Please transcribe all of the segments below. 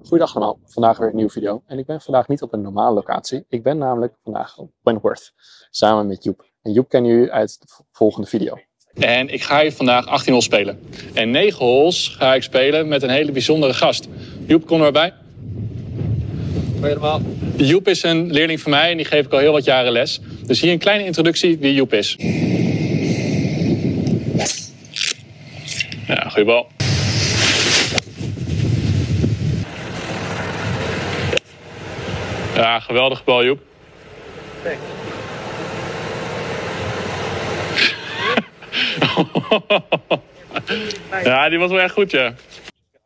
Goeiedag allemaal, vandaag weer een nieuwe video. En ik ben vandaag niet op een normale locatie. Ik ben namelijk vandaag op Wentworth, samen met Youp. En Youp kennen jullie uit de volgende video. En ik ga hier vandaag 18 holes spelen. En 9 holes ga ik spelen met een hele bijzondere gast. Youp, kom er maar bij. Helemaal. Youp is een leerling van mij en die geef ik al heel wat jaren les. Dus hier een kleine introductie wie Youp is. Ja, goeie bal. Ja, geweldige bal, Youp. Thanks. Ja, die was wel echt goed, ja.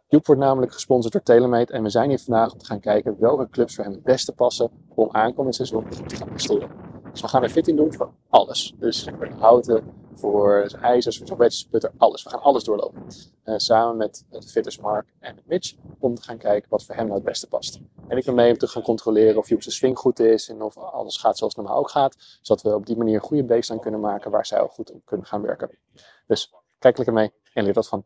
Youp wordt namelijk gesponsord door Telemate en we zijn hier vandaag om te gaan kijken welke clubs voor hem het beste passen om aankomend seizoen te gaan presteren. Dus we gaan een fitting doen voor alles. Dus voor Houten, voor zijn IJzers, voor zijn Wedges, putter, alles. We gaan alles doorlopen. Samen met de fitters Mark en met Mitch om te gaan kijken wat voor hem nou het beste past. En ik ben mee om te gaan controleren of Youp zijn swing goed is en of alles gaat zoals het normaal ook gaat. Zodat we op die manier een goede baseline kunnen maken waar zij ook goed op kunnen gaan werken. Dus kijk lekker mee en leer wat van.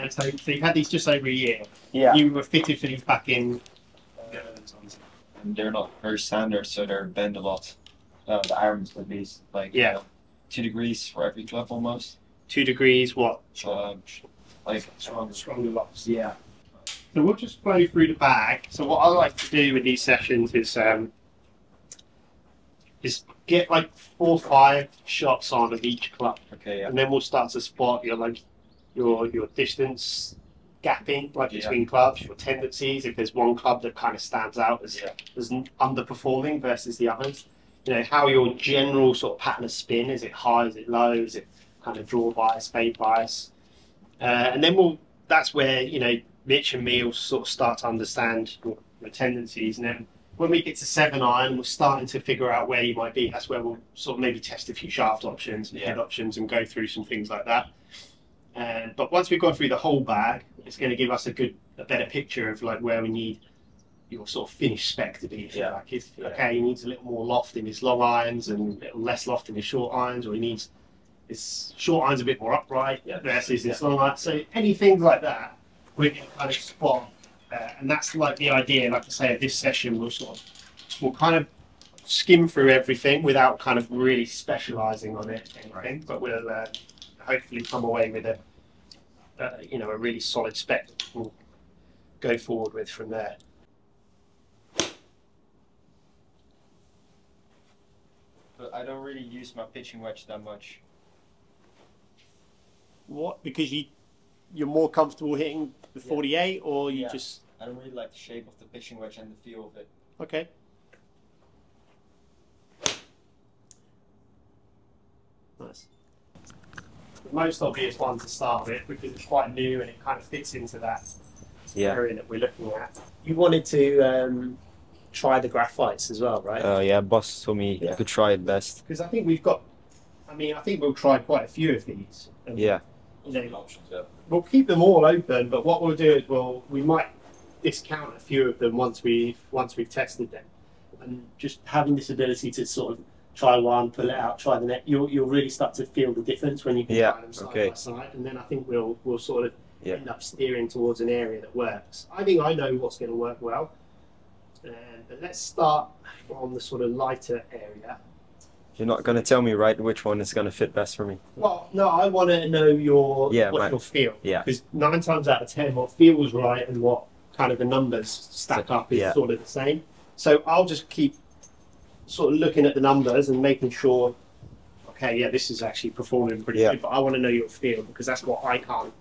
So you've had these just over a year. Yeah. You were fitted for these back in. And they're not very standard, so they're bend a lot. The arms at least, like 2 degrees for every club almost. 2 degrees, what? Like Stronger locks. yeah. So we'll just flow through the bag. So what I like to do with these sessions is get like 4 or 5 shots on of each club. Okay, yeah. And then we'll start to spot your distance gapping, like between clubs, your tendencies. If there's one club that kind of stands out as underperforming versus the others, you know, how your general sort of pattern of spin, is it high, is it low, is it kind of draw bias, fade bias, and then that's where, you know, Mitch and me will sort of start to understand your tendencies, and then when we get to 7-iron, we're starting to figure out where you might be. That's where we'll sort of maybe test a few shaft options and head options and go through some things like that. But once we've gone through the whole bag, it's going to give us a better picture of like where we need your sort of finished spec to be. If okay, he needs a little more loft in his long irons and a little less loft in his short irons, or he needs his short irons a bit more upright versus his long irons. So anything like that, we're going to kind of spot, and that's like the idea. Like I say, at this session, we'll kind of skim through everything without kind of really specialising on it, anything, but we'll hopefully come away with a really solid spec that we'll go forward with from there. But I don't really use my pitching wedge that much. What? Because you're more comfortable hitting the 48, or you just? I don't really like the shape of the pitching wedge and the feel of it. Okay. Nice. The most obvious one to start with, because it's quite new and it kind of fits into that area that we're looking at. You wanted to try the graphites as well, right? Yeah, boss told me I could try it best. Because I think I think we'll try quite a few of these. And, yeah. You know, we'll keep them all open, but what we'll do is we might discount a few of them once we've tested them, and just having this ability to sort of try one, pull it out, try the net. You'll really start to feel the difference when you can try them side by side, and then I think we'll sort of end up steering towards an area that works. I think I know what's going to work well, but let's start from the sort of lighter area. You're not going to tell me which one is going to fit best for me. Well, no, I want to know your feel. Yeah. Because 9 times out of 10, what feels right and what kind of the numbers stack up is sort of the same. So I'll just keep sort of looking at the numbers and making sure, okay, yeah, this is actually performing pretty good, but I want to know your feel, because that's what I can't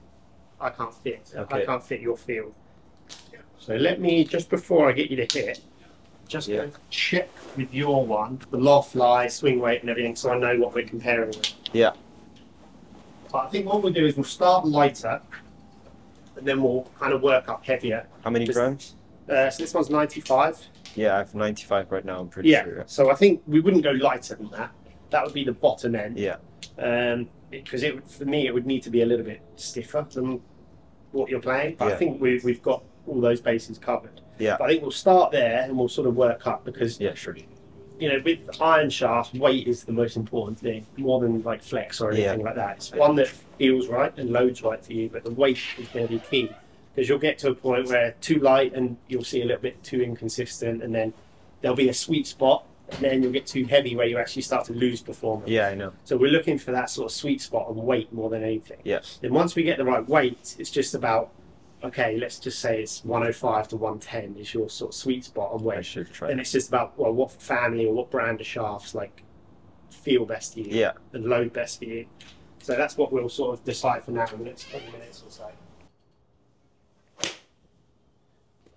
fit. Okay. I can't fit your feel. So let me, just before I get you to hit, just go check with your one, the loft, lie, swing weight and everything, so I know what we're comparing with. Yeah. But I think what we'll do is we'll start lighter, and then we'll kind of work up heavier. How many grams? So this one's 95. Yeah, I have 95 right now, I'm pretty sure. So I think we wouldn't go lighter than that. That would be the bottom end. Yeah. Because for me, it would need to be a little bit stiffer than what you're playing. But I think we've got all those bases covered. Yeah. But I think we'll start there and we'll sort of work up, because Yeah, sure. you know, with iron shafts, weight is the most important thing, more than like flex or anything like that. It's one that feels right and loads right for you, but the weight is going to be key, because you'll get to a point where too light and you'll see a little bit too inconsistent, and then there'll be a sweet spot, and then you'll get too heavy where you actually start to lose performance. Yeah, I know. So we're looking for that sort of sweet spot of weight more than anything. Yes. Then once we get the right weight, it's just about, okay, let's just say it's 105 to 110 is your sort of sweet spot on weight. I should try. And it's just about, well, what family or what brand of shafts like feel best to you, Yeah. and load best for you. So that's what we'll sort of decide for now in the next 20 minutes or so.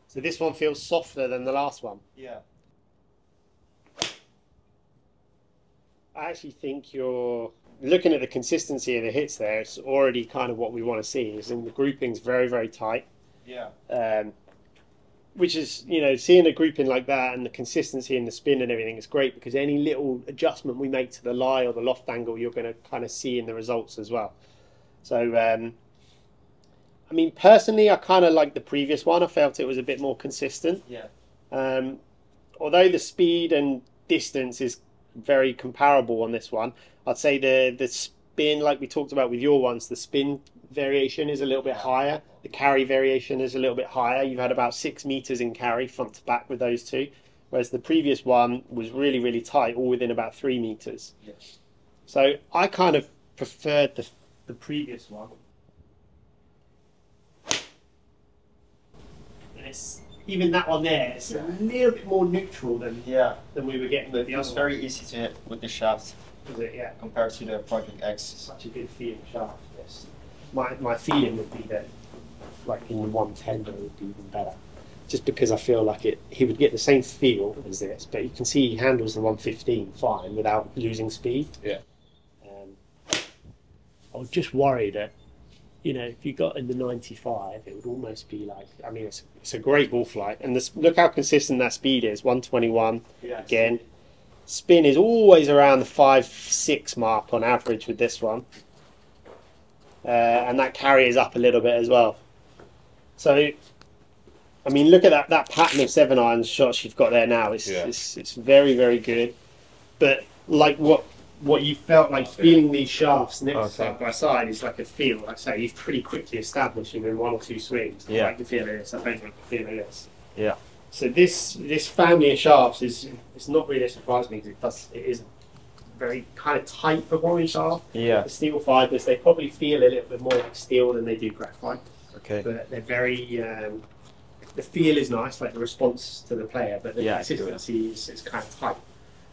So this one feels softer than the last one. Yeah. I actually think you're looking at the consistency of the hits there. It's already kind of what we want to see. Is in the grouping's very, very tight. Yeah. Which is, you know, seeing a grouping like that and the consistency in the spin and everything is great, because any little adjustment we make to the lie or the loft angle, you're going to kind of see in the results as well. So, I mean, personally, I kind of like the previous one. I felt it was a bit more consistent. Yeah. Although the speed and distance is very comparable on this one, I'd say the spin, like we talked about with your ones, the spin variation is a little bit higher. The carry variation is a little bit higher. You've had about 6 meters in carry front to back with those two, whereas the previous one was really, really tight, all within about 3 meters. Yes. So I kind of preferred the previous one. And it's, even that one there, it's a little bit more neutral than we were getting with the It was other very easy to hit with the shaft one. Was it? Yeah. compared to the Project X. Such a good feeling shaft. Yes. My feeling would be that, like in the 110, it would be even better. Just because I feel like he would get the same feel as this, but you can see he handles the 115 fine without losing speed. Yeah. I was just worried that, you know, if you got in the 95, it would almost be like, I mean, it's a great ball flight, and this, look how consistent that speed is. 121 again. Spin is always around the 5-6 mark on average with this one, and that carry is up a little bit as well. So, I mean, look at that pattern of 7-iron shots you've got there now. It's very, very good. But like what you felt like feeling these shafts next side by side is like a feel. Like I say, you've pretty quickly established in 1 or 2 swings. I like the feel of this. I don't like the feel of this. Yeah. So this family of shafts it's not really a surprise to me, because it is very kind of tight performing shaft. Yeah. The steel fibers, they probably feel a little bit more like steel than they do graphite. Okay. But they're very the feel is nice, like the response to the player, but the consistency is kind of tight.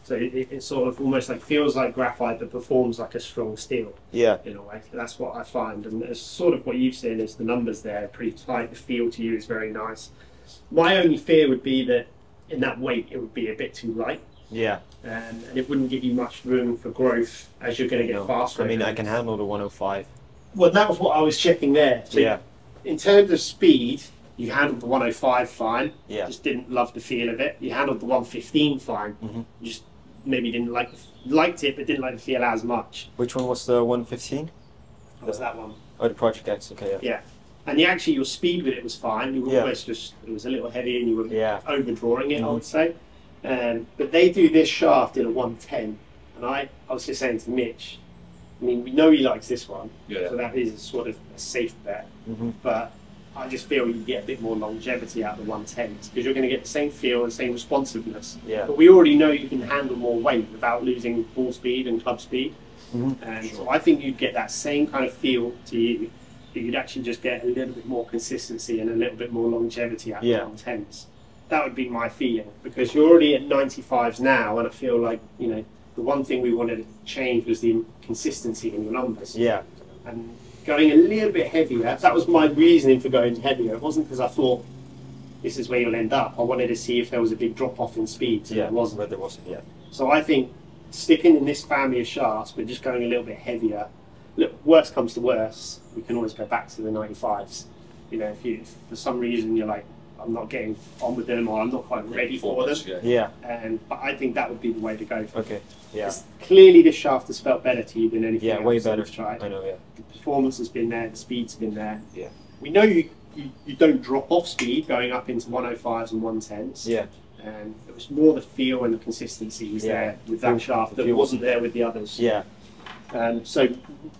So it sort of almost like feels like graphite, but performs like a strong steel. Yeah. In a way, that's what I find, and it's sort of what you've seen is the numbers there, pretty tight. The feel to you is very nice. My only fear would be that in that weight it would be a bit too light. Yeah. And it wouldn't give you much room for growth as you're going to get faster. I mean, I can handle the 105. Well, that was what I was checking there. So in terms of speed, you handled the 105 fine. Yeah. Just didn't love the feel of it. You handled the 115 fine. You just maybe didn't liked it, but didn't like the feel as much. Which one was the 115? What was that one? Oh, the Project X. Okay. Yeah. And your speed with it was fine. You were always just, it was a little heavy and you were overdrawing it, I would say. But they do this shaft in a 110. And I was just saying to Mitch, I mean, we know he likes this one, so that is sort of a safe bet. But I just feel you get a bit more longevity out of the 110s, because you're going to get the same feel and same responsiveness. Yeah. But we already know you can handle more weight without losing ball speed and club speed. And so I think you'd get that same kind of feel to you, but you'd actually just get a little bit more consistency and a little bit more longevity out of the 110s. That would be my feeling, because you're already at 95s now, and I feel like, you know, the one thing we wanted to change was the consistency in your numbers. Yeah. And going a little bit heavier, that was my reasoning for going heavier. It wasn't because I thought this is where you'll end up. I wanted to see if there was a big drop off in speed. So there wasn't. But there wasn't yet. So I think sticking in this family of shafts, but just going a little bit heavier. Look, worst comes to worst, we can always go back to the 95s. You know, if for some reason you're like, I'm not getting on with them, or I'm not quite ready for them. But I think that would be the way to go. Okay. Yeah. Clearly, this shaft has felt better to you than anything else way better. I've tried. I know. Yeah. The performance has been there. The speed's been there. Yeah. We know you you don't drop off speed going up into 105s and 110s. Yeah. And it was more the feel and the consistency was there with that shaft that wasn't there with the others. Yeah. So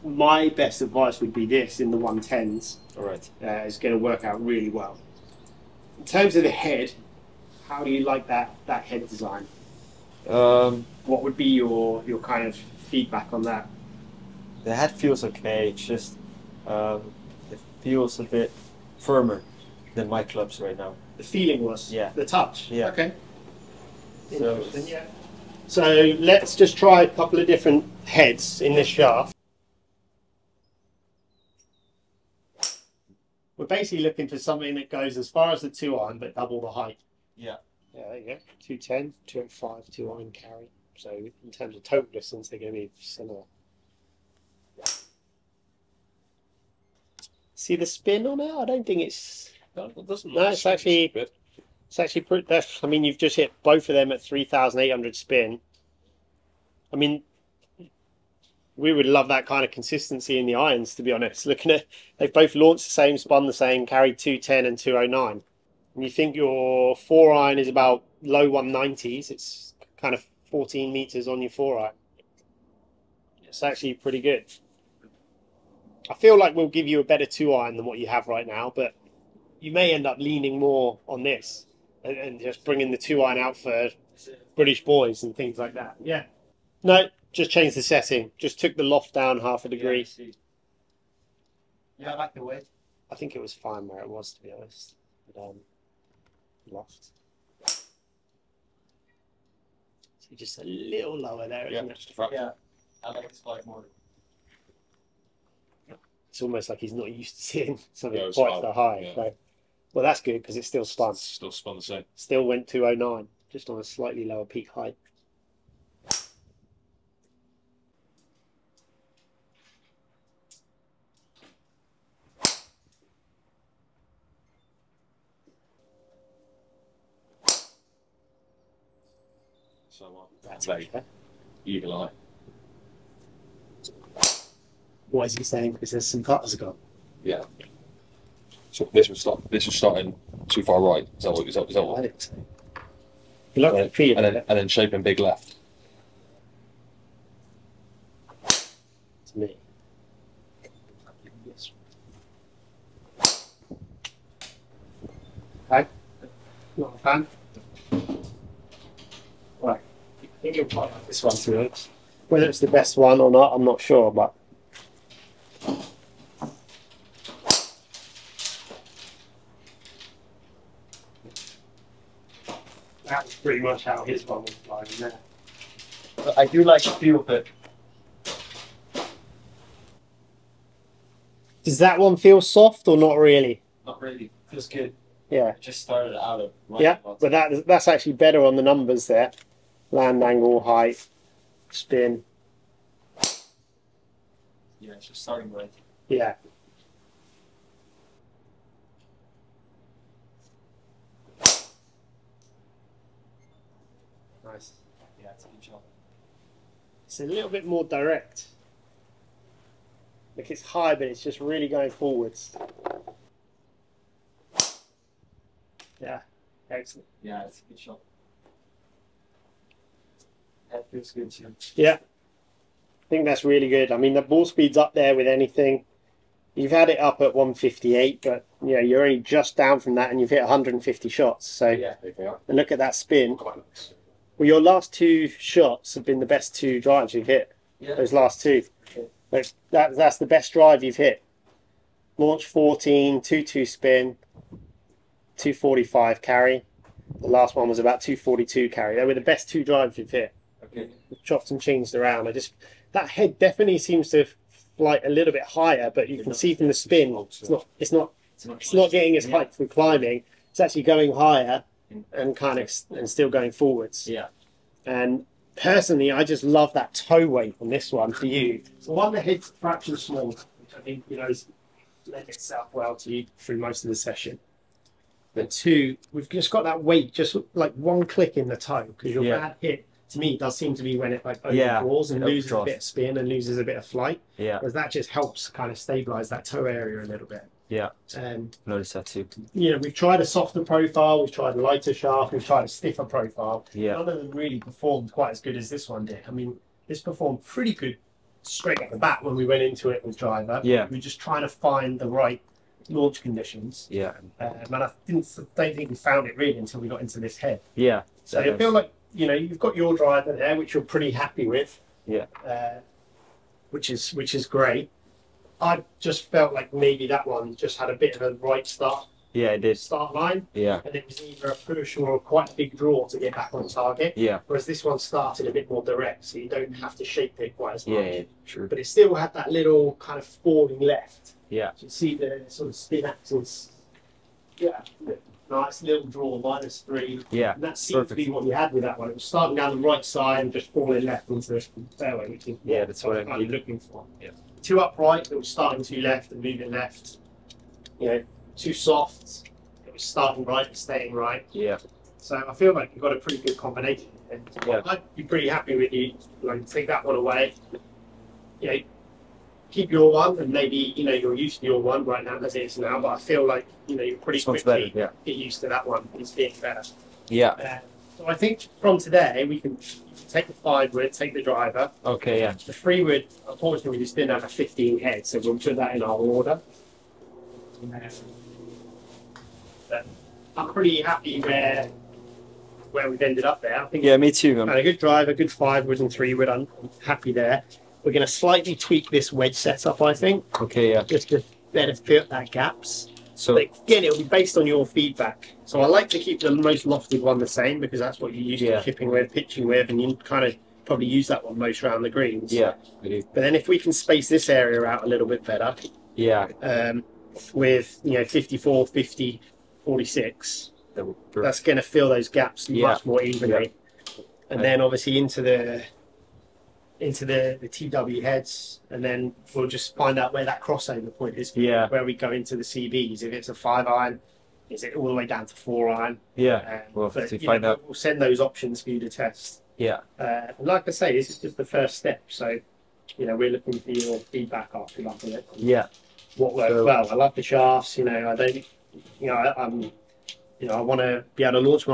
my best advice would be this in the 110s. All right. It's going to work out really well. In terms of the head, how do you like that head design? What would be your kind of feedback on that? The head feels okay. It's just it feels a bit firmer than my clubs right now. The feeling was? Yeah. The touch? Yeah. Okay. Interesting, yeah. So let's just try a couple of different heads in this shaft. We're basically looking for something that goes as far as the 2-iron but double the height. Yeah. Yeah, there you go. 210, 205, 2-iron carry. So in terms of total distance, they're going to be similar. See the spin on it? I don't think it's... No, it doesn't. No, it's actually pretty... I mean, you've just hit both of them at 3,800 spin. I mean, we would love that kind of consistency in the irons, to be honest. Looking at... They've both launched the same, spun the same, carried 210 and 209. And you think your 4-iron is about low 190s. It's kind of 14 meters on your 4-iron. It's actually pretty good. I feel like we'll give you a better 2-iron than what you have right now, but you may end up leaning more on this and just bringing the 2-iron out for British boys and things like that. Yeah. No, just changed the setting. Just took the loft down half a degree. Yeah, I like the weight. I think it was fine where it was, to be honest. But, loft. So just a little lower there, isn't it? Just a fraction. Yeah, I like this flag more. It's almost like he's not used to seeing something Yeah, it's quite fine. so high. Yeah. So, well, that's good because it's still spun. It's still spun the same. Still went 209, just on a slightly lower peak height. So That's vague. okay. Eagle eye. What is he saying? Because there's some cutters gone. Yeah. So this was starting too far right. Is that what? Is that I what? think so. You like the feel And then shaping big left. to me. Okay. Not a fan. Right. I think you'll quite like this one to be honest. Whether it's the best one or not, I'm not sure, but that was pretty much how his one was flying there. But I do like the feel of it. Does that one feel soft or not really? Not really. Feels good. Yeah. Just started out of right. Yeah, but that's actually better on the numbers there. Land angle, height, spin. Yeah, it's just starting right. Yeah. Nice. Yeah, it's a good job. It's a little bit more direct. Like it's high, but it's just really going forwards. Yeah, excellent. Yeah, it's a good shot. That feels good too. Yeah, I think that's really good. I mean, the ball speed's up there with anything. You've had it up at 158, but yeah, you're only just down from that, and you've hit 150 shots. So, Yeah. and look at that spin. Well, your last two shots have been the best two drives you've hit. Yeah. Those last two. Like, that's the best drive you've hit. Launch 14, 2-2 spin, 245 carry. The last one was about 242 carry. They were the best two drives you've hit. Okay. Chopped and changed around. That head definitely seems to fly a little bit higher, but you can see from the spin, it's not getting as height through climbing. It's actually going higher and and still going forwards. Yeah. And personally, I just love that toe weight on this one for you. So one, the head's a fraction smaller, which I think has lent itself well to you through most of the session. But two, we've just got that weight, just like one click in the toe, because your bad hit to me does seem to be when it like overdraws and loses a bit of spin and loses a bit of flight. Yeah. Whereas that just helps kind of stabilize that toe area a little bit. Yeah. And Notice that too. you know, we've tried a softer profile, we've tried a lighter shaft, we've tried a stiffer profile. Yeah. None of them really performed quite as good as this one did. I mean, this performed pretty good straight at the bat when we went into it with driver. Yeah. We were just trying to find the right launch conditions. Yeah. And I don't think we found it really until we got into this head. Yeah. So I feel like, you know, you've got your driver there, which you're pretty happy with. Yeah. Which is great. I just felt like maybe that one just had a bit of a right start. Yeah, it did. Start line. Yeah. And it was either a push or quite a big draw to get back on target. Yeah. Whereas this one started a bit more direct, so you don't have to shape it quite as much. Yeah, true. But it still had that little kind of falling left. Yeah. So you see the sort of spin axis. Yeah. Nice little draw, -3. Yeah. And that seemed to be what you had with that one. It was starting down the right side and just falling left into the fairway, which is that's what I'm kind of looking for. Yeah. Too upright, it was starting too left and moving left. You know, too soft, it was starting right and staying right. Yeah. So I feel like you've got a pretty good combination. And Yeah. I'd be pretty happy with you. Like, take that one away. You know, keep your one, and maybe, you know, you're used to your one right now as it is now, but I feel like, you know, you're pretty This one's quickly better, yeah. get used to that one. It's being better. Yeah. So I think from today, we can take the 5 wood, take the driver. Okay, yeah. The 3 wood, unfortunately, we just didn't have a 15 head, so we'll put that in our order. But I'm pretty happy where we've ended up there. I think Yeah, me too. had a good driver, good 5 wood and 3 wood. I'm happy there. We're going to slightly tweak this wedge setup, I think, Okay, yeah. just to better fit that gaps. So But again, it'll be based on your feedback. So I like to keep the most lofted one the same, because that's what you used to chipping with, pitching with, and you kind of probably use that one most around the greens. yeah, I do. But then if we can space this area out a little bit better, Yeah. with, you know, 54, 50, 46, That would- that's going to fill those gaps much more evenly. And then obviously into the TW heads, and then we'll just find out where that crossover point is. Yeah. Where we go into the CBs. If it's a 5 iron, is it all the way down to 4 iron? Yeah. We'll have to find out. We'll send those options for you to test. Yeah. And like I say, this is just the first step. So, you know, we're looking for your feedback after looking at Yeah. what works well. I love the shafts. You know, I don't. You know, I want to be able to launch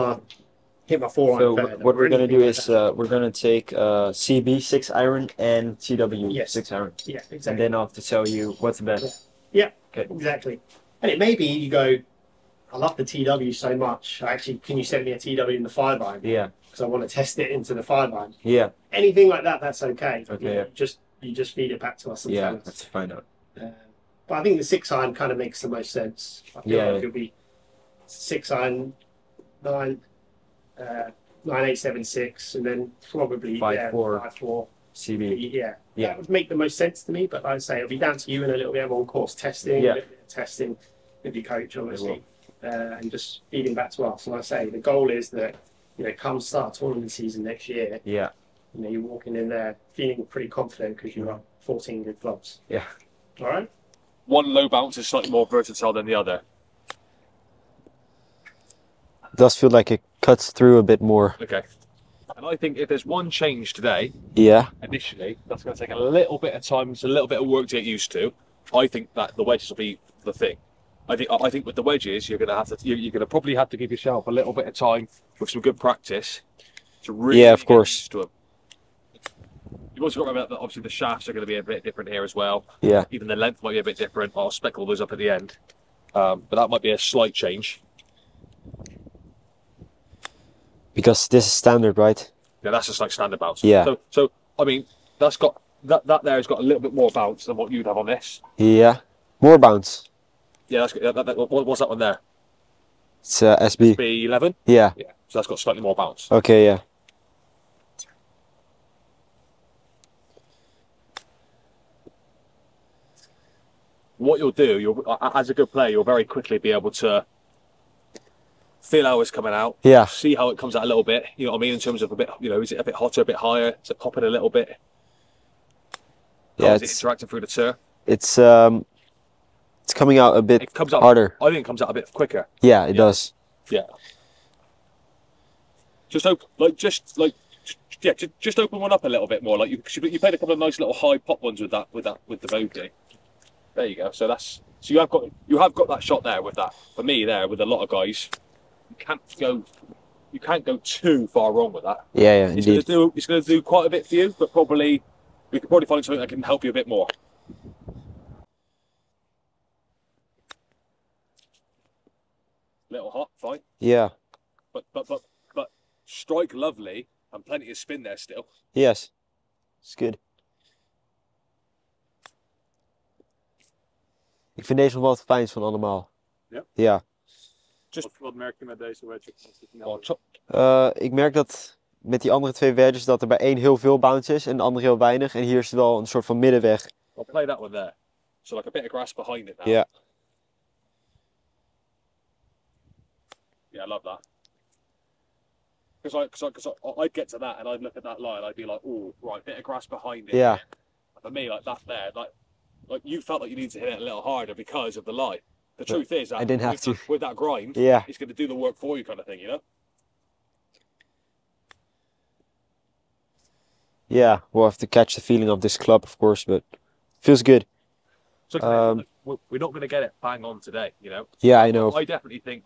hit my 4 So iron. what we're gonna do is we're gonna take CB 6 iron and TW 6 iron, yeah, exactly. and then I'll have to tell you what's the best. Yeah, Okay. exactly. And it may be you go, I love the TW so much. Actually, can you send me a TW in the 5 iron? Yeah. Because I want to test it into the 5 iron. Yeah. Anything like that, that's okay. Okay, You know, yeah. you just feed it back to us. And Yeah. tell us. Let's find out. But I think the 6 iron kind of makes the most sense. I feel like it'll be 6 iron, 9876, and then probably 5-4. 5-4. CB. Yeah, Yeah. that would make the most sense to me. But I'd say it'll be down to you and a little bit of on-course testing, Yeah. a little bit of testing with your coach, obviously, and just feeding back to us. And I say the goal is that, you know, come start tournament season next year, Yeah. you know, you're walking in there feeling pretty confident because you've got 14 good clubs. Yeah. All right. One low bounce is slightly more versatile than the other. It does feel like it cuts through a bit more. Okay. And I think if there's one change today, Yeah. initially, that's going to take a little bit of time, it's a little bit of work to get used to. I think that the wedges will be the thing. I think with the wedges, you're going to probably have to give yourself a little bit of time with some good practice to really Yeah, of get course. used to them. You've also got to remember that obviously the shafts are going to be a bit different here as well. Yeah. Even the length might be a bit different. I'll spec all those up at the end, but that might be a slight change. Because this is standard, right? Yeah, that's just like standard bounce. Yeah. So I mean, that's got that there has got a little bit more bounce than what you'd have on this. Yeah. More bounce. Yeah, that's what's that one there? It's SB. B11. Yeah. Yeah, so that's got slightly more bounce. Okay, yeah. What you'll do, as a good player, you'll very quickly be able to feel how it's coming out. Yeah. See how it comes out a little bit. You know what I mean? In terms of a bit, you know, is it a bit hotter, a bit higher? Is it popping a little bit? Yeah. How is it interacting through the turf? It's coming out a bit It comes out harder. I think it comes out a bit quicker. Yeah, it does. Yeah. Just open one up a little bit more. Like you played a couple of nice little high pop ones with the bogey. There you go. So that's So you have got that shot there with that. For me, there with a lot of guys, you can't go too far wrong with that. Yeah, indeed. It's going to do quite a bit for you, but probably we could probably find something that can help you a bit more. Little hot, fine. Yeah. But strike lovely and plenty of spin there still. Yes, is good. Ik vind deze nog wel het fijnst van allemaal. Ja? Ja. Wat merk je met deze wedge? Ik merk dat met die andere twee wedges dat er bij één heel veel bounce is en de andere heel weinig. En hier is het wel een soort van middenweg. I'll play that one there. So like a bit of grass behind it now. Ja. Yeah, I love that. Because I'd get to that and I'd look at that line, I'd be like, oh, right, bit of grass behind it. Yeah. For me, like that there, like you felt like you needed to hit it a little harder because of the line. The truth is that I didn't have to. With that grind, Yeah. it's going to do the work for you, kind of thing, you know? Yeah, we'll have to catch the feeling of this club, of course, but feels good. So we're not going to get it bang on today, you know. Yeah, I know. I definitely think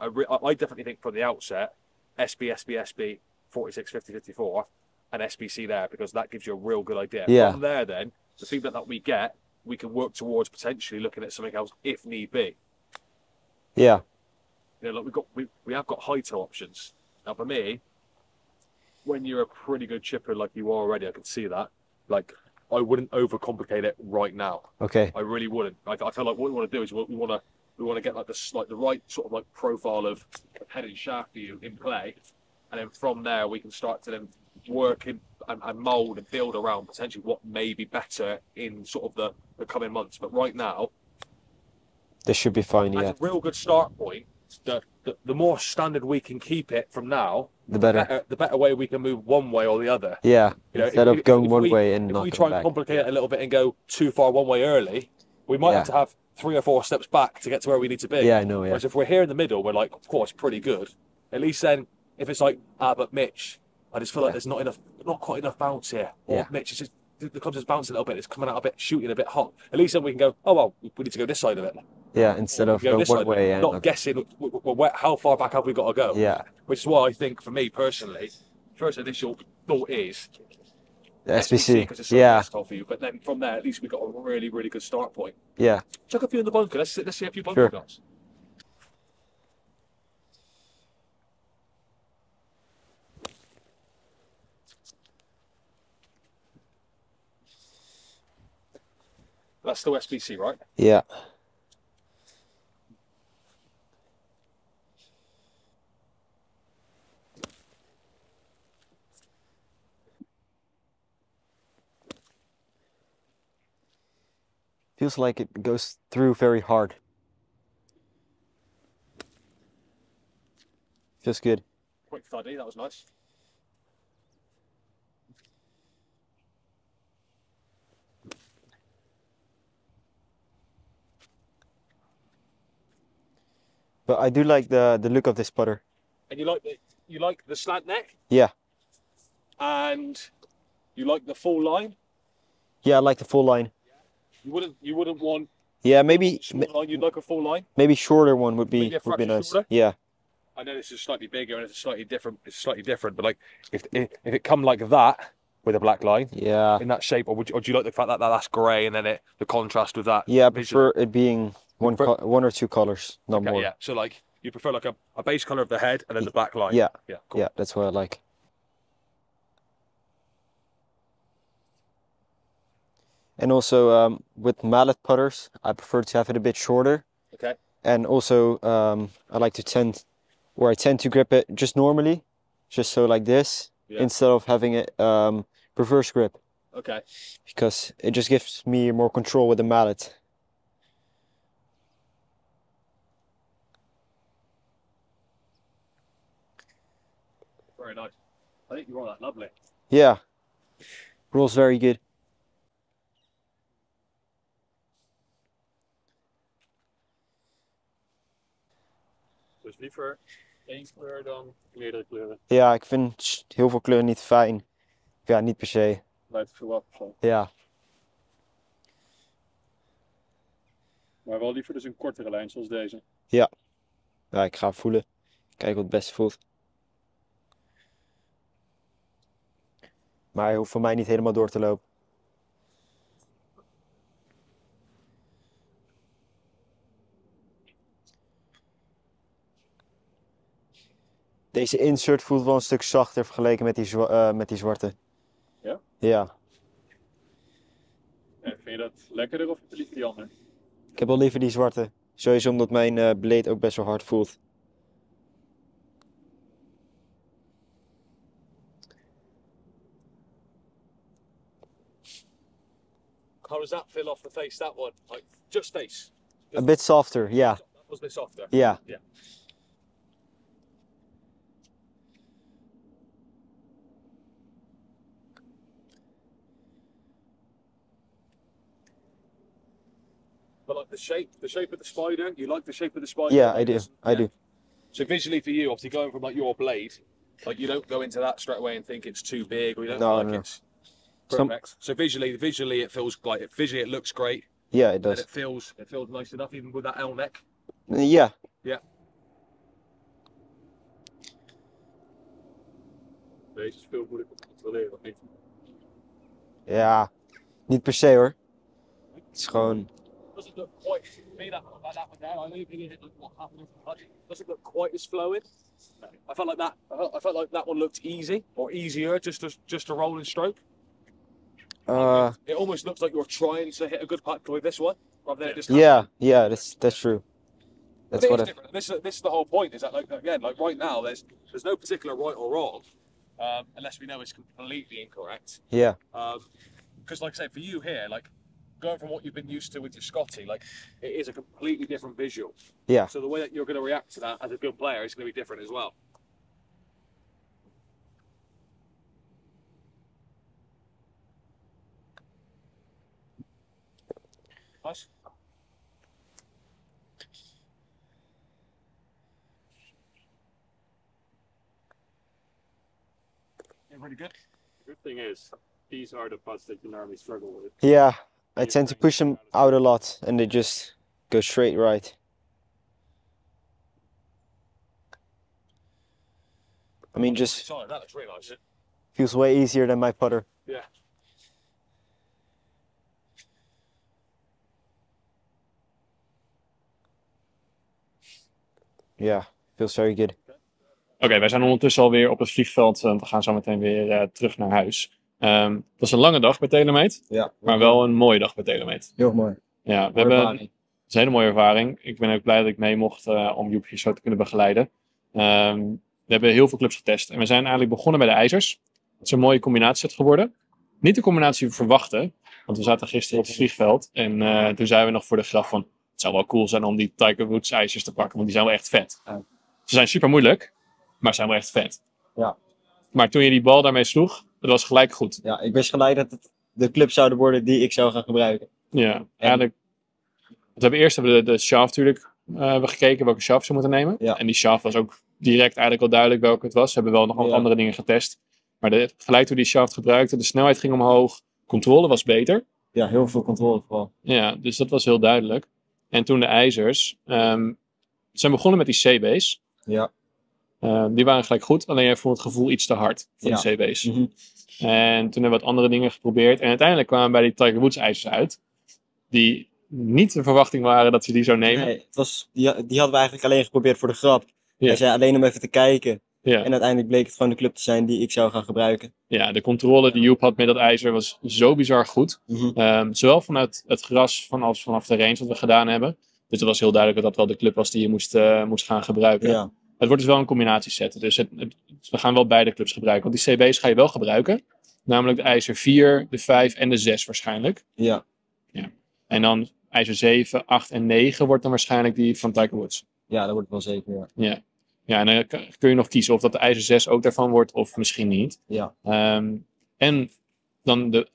from the outset, SB, 46, 50, 54, and SBC there, because that gives you a real good idea. Yeah. From there, then the feedback that we get, we can work towards potentially looking at something else if need be. Yeah. You know, like we have got high toe options. Now for me, when you're a pretty good chipper like you are already, I can see that. Like, I wouldn't overcomplicate it right now. Okay. I really wouldn't. I feel like what we want to do is we want to get like the right sort of like profile of head and shaft for you in play, and then from there we can start to then work in and mould and build around potentially what may be better in sort of the coming months. But right now, This should be fine, yeah. as a real good start point, the more standard we can keep it from now, The better. the better way we can move one way or the other. Yeah, You know, instead of going one way and if not we coming try and back. complicate it a little bit and go too far one way early, we might Yeah. have to have 3 or 4 steps back to get to where we need to be. Yeah, I know, yeah. Whereas if we're here in the middle, we're like, of course, pretty good. At least then, if it's like, but Mitch, I just feel like there's not quite enough bounce here. Or Yeah. Mitch, it's just the club's just bouncing a little bit. It's coming out a bit, shooting a bit hot. At least then we can go, oh well, we need to go this side of it. Yeah, instead of Go going this one side of it. way and Not guessing how far back have we got to go. Yeah. Which is why I think for me personally, first initial thought is the SBC. because it's so Yeah, versatile for you. But then from there, at least we got a really, really good start point. yeah. Chuck a few in the bunker. Let's see a few bunker Sure. shots. That's still SBC, right? Yeah. Feels like it goes through very hard. Feels good. Quick thuddy, that was nice. But I do like the look of this putter. And you like the slant neck, Yeah. and you like the full line. Yeah, I like the full line. You wouldn't want Yeah, maybe small line. You'd like a full line. maybe shorter one would Maybe be a fraction nice. shorter? Yeah. I know this is slightly bigger and it's slightly different. It's slightly different, but like if it come like that with a black line Yeah. in that shape, or do you like the fact that that's grey and then the contrast with that? Yeah, I visually? prefer it being one or two colors, not Okay, more. yeah. So like you prefer like a base color of the head and then the back line. Yeah. Yeah. Cool. Yeah, that's what I like. And also with mallet putters, I prefer to have it a bit shorter. Okay. And also I like to tend to grip it just normally, just so like this, Yeah. instead of having it reverse grip, Okay. because it just gives me more control with the mallet. Very nice. I think you roll that lovely. Yeah, rolls very good. Dus liever 1 kleur dan meerdere kleuren. Ja, ik vind heel veel kleuren niet fijn. Ja, niet per se. Blijft veel af. Zo. Ja. Maar wel liever dus een kortere lijn zoals deze. Ja, ik ga voelen. Kijken wat het beste voelt. Maar hij hoeft voor mij niet helemaal door te lopen. Deze insert voelt wel een stuk zachter vergeleken met die zwarte. Ja? Ja. Vind je dat lekkerder of liever die andere? Ik heb wel liever die zwarte. Sowieso omdat mijn blade ook best wel hard voelt. How does that feel off the face, that one? Like, just face? A bit softer, yeah. That was a bit softer? Yeah. Yeah. But like the shape of the spider, you like the shape of the spider? Yeah, like I do, this? I do. So visually for you, obviously going from like your blade, like you don't go into that straight away and think it's too big, or you don't feel like it's perfect. So visually it feels like it looks great. Yeah, it And does. it feels nice enough, even with that L neck. Yeah. Yeah. Deze is veel moeilijker om te controleren, of niet? Ja, niet per se hoor. Het is gewoon... Doesn't look quite me that like that one there. I know you're thinking like what happened. Doesn't look quite as flowing. I felt like that. I felt like that one looked easy or easier, just a rolling stroke. It almost looks like you're trying to hit a good putt with this one, rather than it just. Yeah, that's true. That's what. Different. This is the whole point. Is that like again, like right now, there's no particular right or wrong, unless we know it's completely incorrect. Yeah. Because like I say, for you here, like going from what you've been used to with your Scotty, like it is a completely different visual. Yeah. So the way that you're going to react to that as a good player is going to be different as well. Nice. Yeah, really good. The good thing is, these are the putts that you normally struggle with. Yeah, I tend to push them out a lot and they just go straight right. I mean, just Sorry, that looks really nice. feels way easier than my putter. Yeah. Yeah, feels very good. Oké, wij zijn ondertussen alweer op het vliegveld. We gaan zo meteen weer terug naar huis. Het was een lange dag bij Telemeet, Ja. maar wel een mooie dag bij Telemeet. Heel mooi. Ja, we hebben een hele mooie ervaring. Ik ben ook blij dat ik mee mocht om Youp hier zo te kunnen begeleiden. We hebben heel veel clubs getest en we zijn eigenlijk begonnen bij de IJzers. Het is een mooie combinatieset geworden. Niet de combinatie die we verwachten, want we zaten gisteren op het vliegveld en toen zeiden we nog voor de grap van het zou wel cool zijn om die Tiger Woods IJzers te pakken, want die zijn wel echt vet. Ja. Ze zijn super moeilijk, maar zijn wel echt vet. Ja. Maar toen je die bal daarmee sloeg, dat was gelijk goed. Ja, ik wist gelijk dat het de clubs zouden worden die ik zou gaan gebruiken. Ja, eigenlijk. Eerst hebben we de shaft natuurlijk hebben gekeken welke shaft ze moeten nemen. Ja. En die shaft was ook direct eigenlijk al duidelijk welke het was. Ze hebben wel nog andere dingen getest. Maar gelijk toen die shaft gebruikte, de snelheid ging omhoog. Controle was beter. Ja, heel veel controle vooral. Ja, dus dat was heel duidelijk. En toen de IJzers. Zijn begonnen met die C-base. Ja. Die waren gelijk goed, alleen jij vond het gevoel iets te hard voor de C-base. Mhm. En toen hebben we wat andere dingen geprobeerd. En uiteindelijk kwamen we bij die Tiger Woods IJzers uit. Die niet de verwachting waren dat ze die zou nemen. Nee, die hadden we eigenlijk alleen geprobeerd voor de grap. Ja. Hij zei alleen om even te kijken. Ja. En uiteindelijk bleek het gewoon de club te zijn die ik zou gaan gebruiken. Ja, de controle die Youp had met dat ijzer was zo bizar goed. Mhm. Zowel vanuit het gras als vanaf de range wat we gedaan hebben. Dus het was heel duidelijk dat dat wel de club was die je moest gaan gebruiken. Ja. Het wordt dus wel een combinatieset. Dus we gaan wel beide clubs gebruiken. Want die CB's ga je wel gebruiken. Namelijk de ijzer 4, de 5 en de 6 waarschijnlijk. Ja. En dan ijzer 7, 8 en 9 wordt dan waarschijnlijk die van Tiger Woods. Ja, dat wordt wel zeker, ja. Ja, en dan kun je nog kiezen of dat de ijzer 6 ook daarvan wordt of misschien niet. Ja. En dan de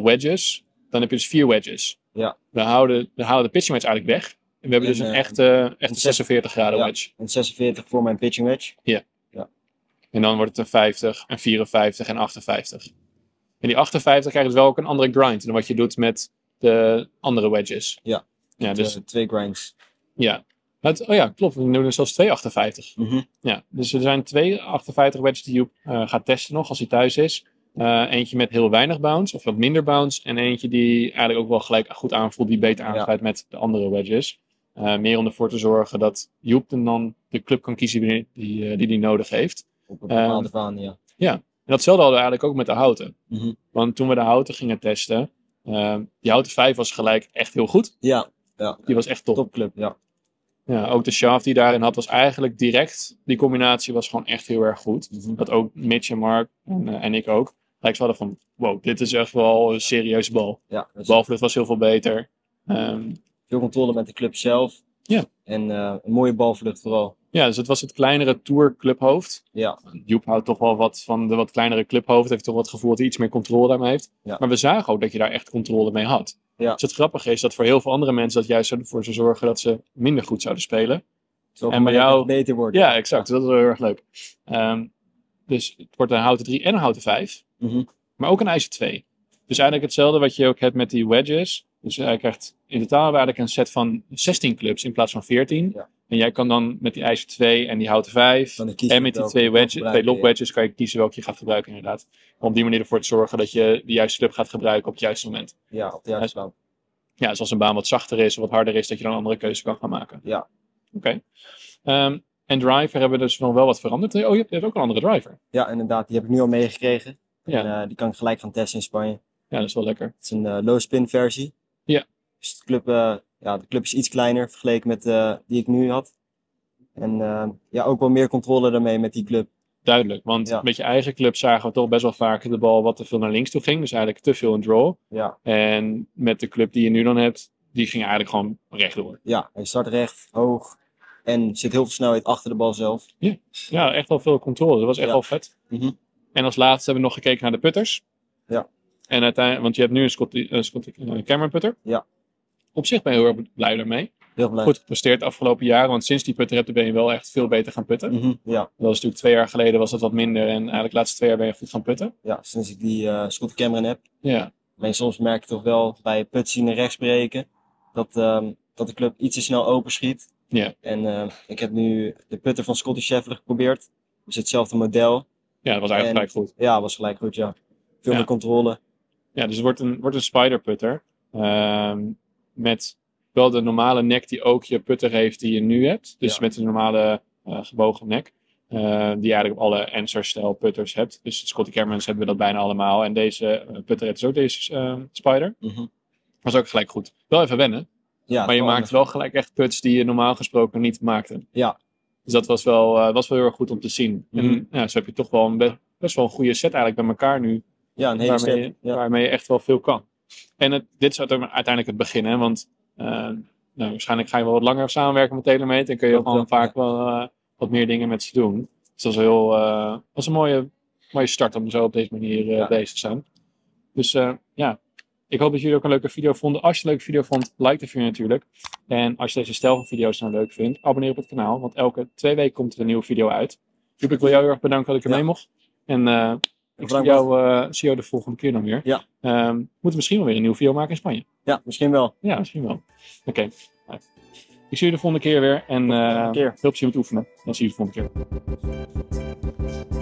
wedges. Dan heb je dus 4 wedges. Ja. We halen de pitching wedge eigenlijk weg. En we hebben dus een echte 46 graden wedge. Een 46 voor mijn pitching wedge. En dan wordt het een 50, een 54 en 58. En die 58 krijgt dus wel ook een andere grind dan wat je doet met de andere wedges. Ja. Ja, dus 2 grinds. ja. Oh ja, klopt. We doen er zelfs 2,58. Ja, dus er zijn 2,58 wedges die Youp gaat testen nog als hij thuis is. Eentje met heel weinig bounce of wat minder bounce. En eentje die eigenlijk ook wel gelijk goed aanvoelt, die beter aansluit met de andere wedges. Meer om ervoor te zorgen dat Youp dan de club kan kiezen die hij nodig heeft. Op een bepaalde baan, ja. Ja, en datzelfde hadden we eigenlijk ook met de Houten. Want toen we de Houten gingen testen, die Houten 5 was gelijk echt heel goed. Ja. Die was echt top. Topclub, ja. Ja, ook de shaft die daarin had was eigenlijk direct, die combinatie was gewoon echt heel erg goed. Dat ook Mitch en Mark en ik ook. Gelijk ze hadden van, wow, dit is echt wel een serieuze bal. Ja, de balvlucht was heel veel beter. Veel controle met de club zelf. Ja. En een mooie balvlucht vooral. Ja, dus het was het kleinere Tour clubhoofd. Ja. Youp houdt toch wel wat van de wat kleinere clubhoofd. Heeft toch wat gevoel dat hij iets meer controle daarmee heeft. Ja. Maar we zagen ook dat je daar echt controle mee had. Ja. Dus het grappige is dat voor heel veel andere mensen dat juist ervoor zou zorgen dat ze minder goed zouden spelen. En bij jou beter worden. Ja, exact. Dat is wel heel erg leuk. Dus het wordt een Houten 3 en een Houten 5. Maar ook een IJzer 2. Dus eigenlijk hetzelfde wat je ook hebt met die wedges. Dus hij krijgt in totaal eigenlijk een set van 16 clubs in plaats van 14. Ja. En jij kan dan met die IJzer 2 en die Houten 5 en met die twee lock wedges kan je kiezen welke je gaat gebruiken inderdaad. Om op die manier ervoor te zorgen dat je de juiste club gaat gebruiken op het juiste moment. Ja, op de juiste baan. Ja, dus als een baan wat zachter is of wat harder is, dat je dan een andere keuze kan gaan maken. Ja. Oké. En driver hebben we dus nog wel wat veranderd. Oh, je hebt ook een andere driver. Ja, inderdaad. Die heb ik nu al meegekregen. Ja. En die kan ik gelijk gaan testen in Spanje. Ja, dat is wel lekker. Het is een low spin versie. Ja. Dus de club is iets kleiner vergeleken met die ik nu had. En ook wel meer controle daarmee met die club. Duidelijk, want met je eigen club zagen we toch best wel vaak de bal wat te veel naar links toe ging. Dus eigenlijk te veel een draw. Ja. En met de club die je nu dan hebt, die ging eigenlijk gewoon rechtdoor. Ja, hij start recht, hoog. En zit heel veel snelheid achter de bal zelf. Ja, echt wel veel controle. Dat was echt wel vet. En als laatste hebben we nog gekeken naar de putters. Ja. En uiteindelijk, want je hebt nu een Cameron putter. Ja. Op zich ben je heel erg blij daarmee. Heel blij. Goed gepresteerd de afgelopen jaren, want sinds die putter hebt ben je wel echt veel beter gaan putten. Ja. Dat was natuurlijk 2 jaar geleden was dat wat minder en eigenlijk de laatste 2 jaar ben je goed gaan putten. Ja, sinds ik die Scott Cameron heb. Ja. Maar soms merk je toch wel bij puts zien en rechts breken dat de club iets te snel open schiet. Ja. En ik heb nu de putter van Scotty Scheffler geprobeerd. Dus hetzelfde model. Ja, dat was eigenlijk gelijk goed. Ja, was gelijk goed, ja. Veel meer controle. Ja, dus het wordt een spider putter. Met wel de normale nek die ook je putter heeft die je nu hebt. Dus met een normale gebogen nek. Die je eigenlijk op alle Answer-stijl putters hebt. Dus de Scotty Camerons hebben we dat bijna allemaal. En deze putter heeft dus ook deze spider. Was ook gelijk goed. Wel even wennen. Ja, maar je maakt wel gelijk echt puts die je normaal gesproken niet maakte. Ja. Dus dat was wel heel erg goed om te zien. En zo heb je toch wel best wel een goede set eigenlijk bij elkaar nu. Ja, een hele set. Waarmee je echt wel veel kan. En dit is uiteindelijk het begin. Hè? Want waarschijnlijk ga je wel wat langer samenwerken met Telemate. En kun je gewoon vaak wel wat meer dingen met ze doen. Dus dat was een mooie start om zo op deze manier bezig te zijn. Dus ik hoop dat jullie ook een leuke video vonden. Als je een leuke video vond, like de video natuurlijk. En als je deze stijl van video's nou leuk vindt, abonneer op het kanaal. Want elke 2 weken komt er een nieuwe video uit. Youp, ik wil jou heel erg bedanken dat ik er mee mocht. En ik zie jou de volgende keer dan weer. Ja. Moeten misschien wel weer een nieuwe video maken in Spanje. Ja, misschien wel. Ja, misschien wel. Oké. Ik zie jullie de volgende keer weer. En heel plezier met oefenen. En zie je de volgende keer.